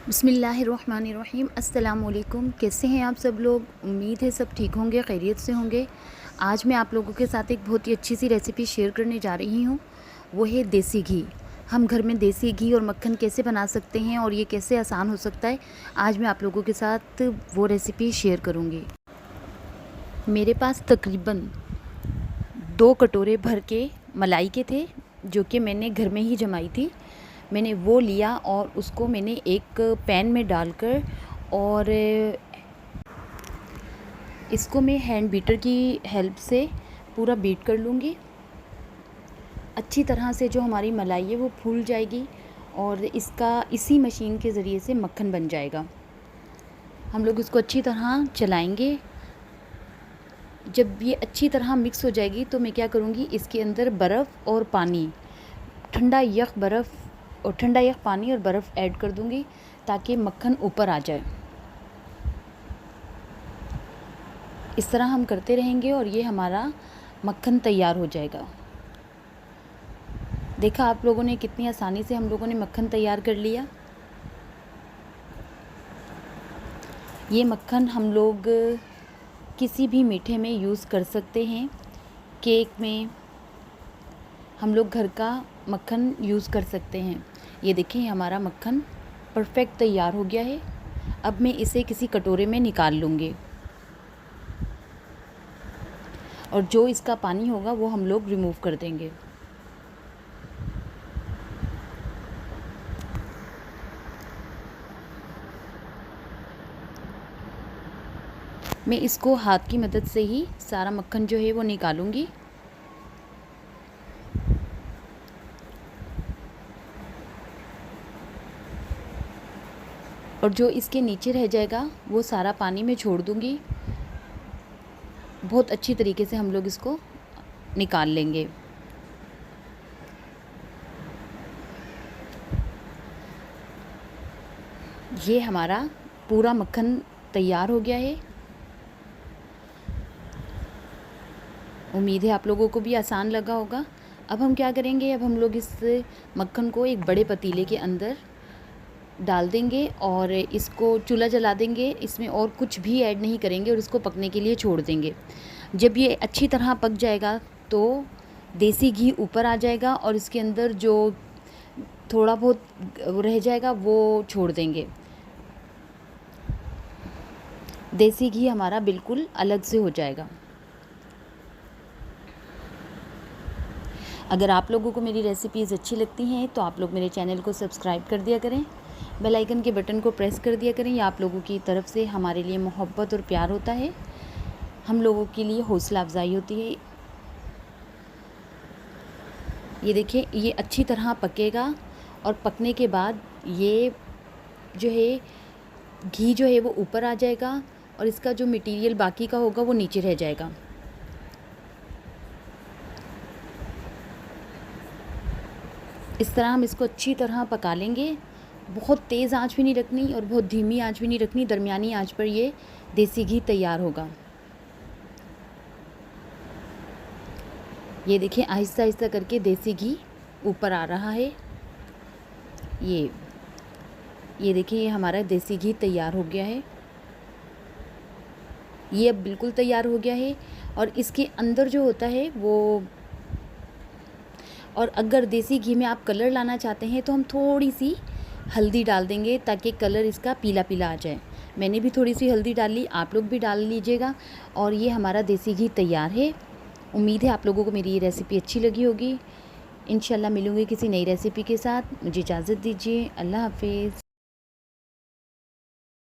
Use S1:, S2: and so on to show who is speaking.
S1: बिस्मिल्लाहिर्रहमानिर्रहीम। अस्सलाम वालेकुम। कैसे हैं आप सब लोग? उम्मीद है सब ठीक होंगे, खैरियत से होंगे। आज मैं आप लोगों के साथ एक बहुत ही अच्छी सी रेसिपी शेयर करने जा रही हूँ। वो है देसी घी। हम घर में देसी घी और मक्खन कैसे बना सकते हैं और ये कैसे आसान हो सकता है, आज मैं आप लोगों के साथ वो रेसिपी शेयर करूँगी। मेरे पास तकरीबन 2 कटोरे भर के मलाई के थे, जो कि मैंने घर में ही जमाई थी। मैंने वो लिया और उसको मैंने एक पैन में डालकर और इसको मैं हैंड बीटर की हेल्प से पूरा बीट कर लूँगी। अच्छी तरह से जो हमारी मलाई है वो फूल जाएगी और इसी मशीन के ज़रिए से मक्खन बन जाएगा। हम लोग इसको अच्छी तरह चलाएंगे। जब ये अच्छी तरह मिक्स हो जाएगी तो मैं क्या करूँगी, इसके अंदर बर्फ़ और पानी, ठंडा यख पानी और बर्फ़ ऐड कर दूँगी ताकि मक्खन ऊपर आ जाए। इस तरह हम करते रहेंगे और ये हमारा मक्खन तैयार हो जाएगा। देखा आप लोगों ने कितनी आसानी से हम लोगों ने मक्खन तैयार कर लिया। ये मक्खन हम लोग किसी भी मीठे में यूज़ कर सकते हैं। केक में हम लोग घर का मक्खन यूज़ कर सकते हैं। ये देखिए हमारा मक्खन परफेक्ट तैयार हो गया है। अब मैं इसे किसी कटोरे में निकाल लूँगी और जो इसका पानी होगा वो हम लोग रिमूव कर देंगे। मैं इसको हाथ की मदद से ही सारा मक्खन जो है वो निकालूंगी। और जो इसके नीचे रह जाएगा वो सारा पानी में छोड़ दूंगी। बहुत अच्छी तरीके से हम लोग इसको निकाल लेंगे। ये हमारा पूरा मक्खन तैयार हो गया है। उम्मीद है आप लोगों को भी आसान लगा होगा। अब हम क्या करेंगे, अब हम लोग इस मक्खन को एक बड़े पतीले के अंदर डाल देंगे और इसको चूल्हा जला देंगे। इसमें और कुछ भी ऐड नहीं करेंगे और इसको पकने के लिए छोड़ देंगे। जब ये अच्छी तरह पक जाएगा तो देसी घी ऊपर आ जाएगा और इसके अंदर जो थोड़ा बहुत रह जाएगा वो छोड़ देंगे। देसी घी हमारा बिल्कुल अलग से हो जाएगा। अगर आप लोगों को मेरी रेसिपीज़ अच्छी लगती हैं तो आप लोग मेरे चैनल को सब्सक्राइब कर दिया करें, बेल आइकन के बटन को प्रेस कर दिया करें। ये आप लोगों की तरफ से हमारे लिए मोहब्बत और प्यार होता है, हम लोगों के लिए हौसला अफजाई होती है। ये देखिए ये अच्छी तरह पकेगा और पकने के बाद ये जो है घी जो है वो ऊपर आ जाएगा और इसका जो मटेरियल बाकी का होगा वो नीचे रह जाएगा। इस तरह हम इसको अच्छी तरह पका लेंगे। बहुत तेज़ आंच भी नहीं रखनी और बहुत धीमी आंच भी नहीं रखनी, दरमियानी आंच पर ये देसी घी तैयार होगा। ये देखिए आहिस्ता आहिस्ता करके देसी घी ऊपर आ रहा है। ये देखिए ये हमारा देसी घी तैयार हो गया है। ये अब बिल्कुल तैयार हो गया है और इसके अंदर जो होता है वो, और अगर देसी घी में आप कलर लाना चाहते हैं तो हम थोड़ी सी हल्दी डाल देंगे ताकि कलर इसका पीला पीला आ जाए। मैंने भी थोड़ी सी हल्दी डाल ली, आप लोग भी डाल लीजिएगा। और ये हमारा देसी घी तैयार है। उम्मीद है आप लोगों को मेरी ये रेसिपी अच्छी लगी होगी। इंशाल्लाह मिलूँगी किसी नई रेसिपी के साथ। मुझे इजाज़त दीजिए। अल्लाह हाफिज़।